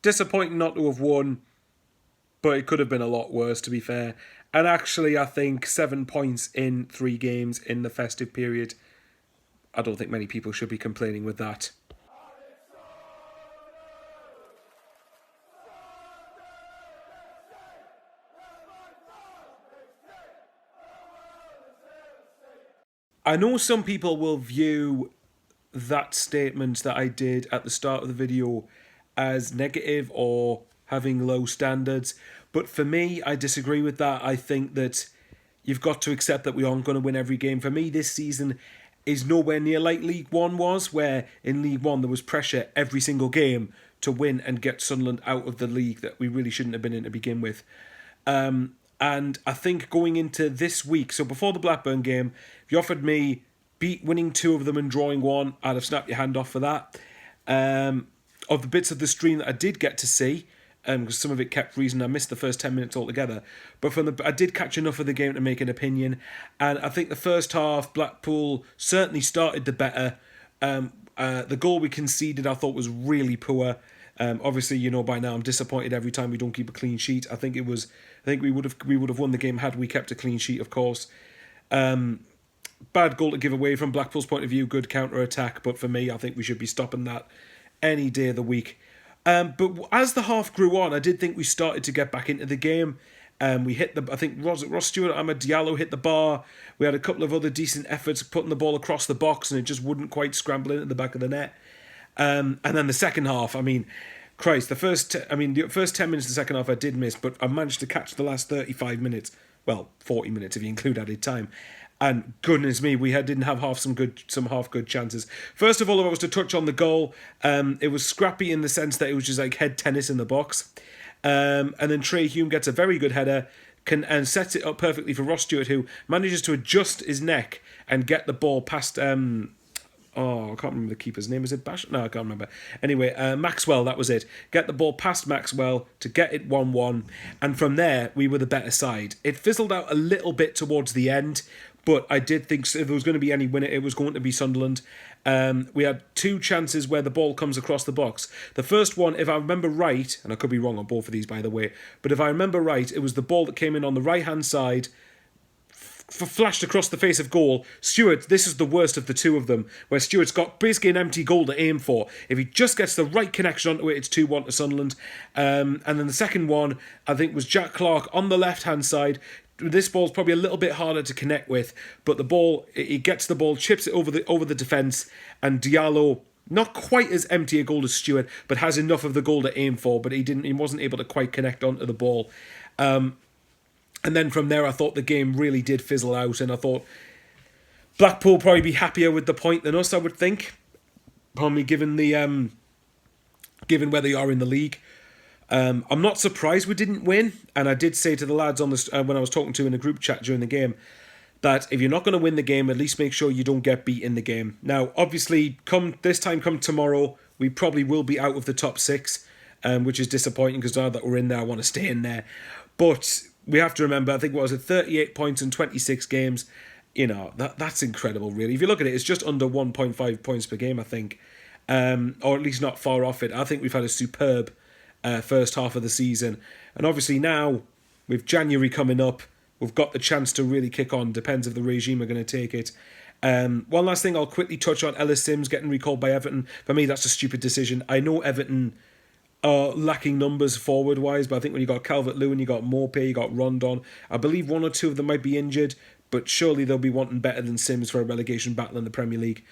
disappointing not to have won, but it could have been a lot worse, to be fair. And actually, I think 7 points in 3 games in the festive period, I don't think many people should be complaining with that. I know some people will view that statement that I did at the start of the video as negative or having low standards, but for me, I disagree with that. I think that you've got to accept that we aren't going to win every game. For me, this season is nowhere near like League One was, where in League One there was pressure every single game to win and get Sunderland out of the league that we really shouldn't have been in to begin with. And I think going into this week, so before the Blackburn game, if you offered me winning 2 of them and drawing 1, I'd have snapped your hand off for that. Of the bits of the stream that I did get to see, because some of it kept freezing, I missed the first 10 minutes altogether. But I did catch enough of the game to make an opinion. And I think the first half, Blackpool certainly started the better. The goal we conceded, I thought, was really poor. Obviously, you know by now, I'm disappointed every time we don't keep a clean sheet. I think we would have won the game had we kept a clean sheet, of course. Bad goal to give away from Blackpool's point of view. Good counter attack, but for me, I think we should be stopping that any day of the week. But as the half grew on, I did think we started to get back into the game. We hit I think Ross Stewart, Ahmed Diallo hit the bar. We had a couple of other decent efforts putting the ball across the box, and it just wouldn't quite scramble into the back of the net. And then the second half, I mean, Christ, the first 10 minutes of the second half I did miss, but I managed to catch the last 35 minutes. Well, 40 minutes if you include added time. And goodness me, didn't have some half good chances. First of all, if I was to touch on the goal, it was scrappy in the sense that it was just like head tennis in the box. And then Trey Hume gets a very good header and sets it up perfectly for Ross Stewart, who manages to adjust his neck and get the ball past... I can't remember the keeper's name. Is it Bash? No, I can't remember. Anyway, Maxwell, that was it. Get the ball past Maxwell to get it 1-1. And from there, we were the better side. It fizzled out a little bit towards the end, but I did think if there was going to be any winner, it was going to be Sunderland. We had 2 chances where the ball comes across the box. The first one, if I remember right, and I could be wrong on both of these, by the way, but if I remember right, it was the ball that came in on the right-hand side, flashed across the face of goal. Stewart, this is the worst of the 2 of them, where Stewart's got basically an empty goal to aim for. If he just gets the right connection onto it, it's 2-1 to Sunderland. And then the second one, I think, was Jack Clark on the left-hand side. This ball's probably a little bit harder to connect with, but the ball, he gets the ball, chips it over the defence, and Diallo, not quite as empty a goal as Stewart, but has enough of the goal to aim for, but he wasn't able to quite connect onto the ball. And then from there, I thought the game really did fizzle out, and I thought Blackpool probably be happier with the point than us, I would think. Probably given where they are in the league. I'm not surprised we didn't win, and I did say to the lads on when I was talking to in a group chat during the game that if you're not going to win the game, at least make sure you don't get beat in the game. Now, obviously, come tomorrow, we probably will be out of the top 6, which is disappointing because now that we're in there, I want to stay in there. But we have to remember, I think, 38 points in 26 games. You know, that's incredible, really. If you look at it, it's just under 1.5 points per game, I think. Or at least not far off it. I think we've had a superb first half of the season. And obviously now, with January coming up, we've got the chance to really kick on. Depends if the regime are going to take it. One last thing I'll quickly touch on, Ellis Sims getting recalled by Everton. For me, that's a stupid decision. I know Everton are lacking numbers forward-wise, but I think when you got Calvert-Lewin, you got Maupay, you got Rondon, I believe 1 or 2 of them might be injured, but surely they'll be wanting better than Sims for a relegation battle in the Premier League.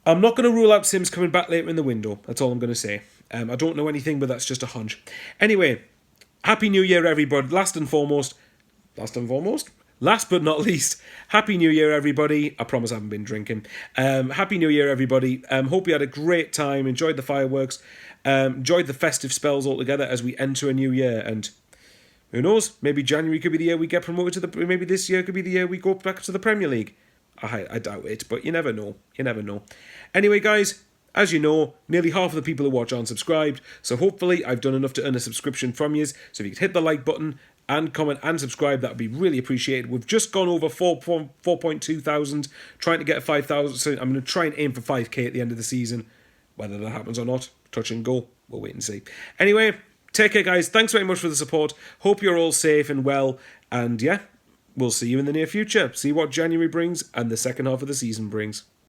I'm not going to rule out Sims coming back later in the window. That's all I'm going to say. I don't know anything, but that's just a hunch. Anyway, Happy New Year, everybody. Last but not least, Happy New Year, everybody. I promise I haven't been drinking. Happy New Year, everybody. Hope you had a great time, enjoyed the fireworks, enjoyed the festive spells altogether as we enter a new year. And who knows, maybe January could be the year we get promoted to maybe this year could be the year we go back to the Premier League. I doubt it, but you never know. Anyway, guys, as you know, nearly half of the people who watch aren't subscribed, so hopefully I've done enough to earn a subscription from you. So if you could hit the like button and comment and subscribe, that would be really appreciated. We've just gone over 4.2 thousand, trying to get 5,000, so I'm going to try and aim for 5k at the end of the season. Whether that happens or not, touch and go. we'll wait and see. Anyway, take care, guys. Thanks very much for the support. Hope you're all safe and well. And yeah, we'll see you in the near future. See what January brings and the second half of the season brings.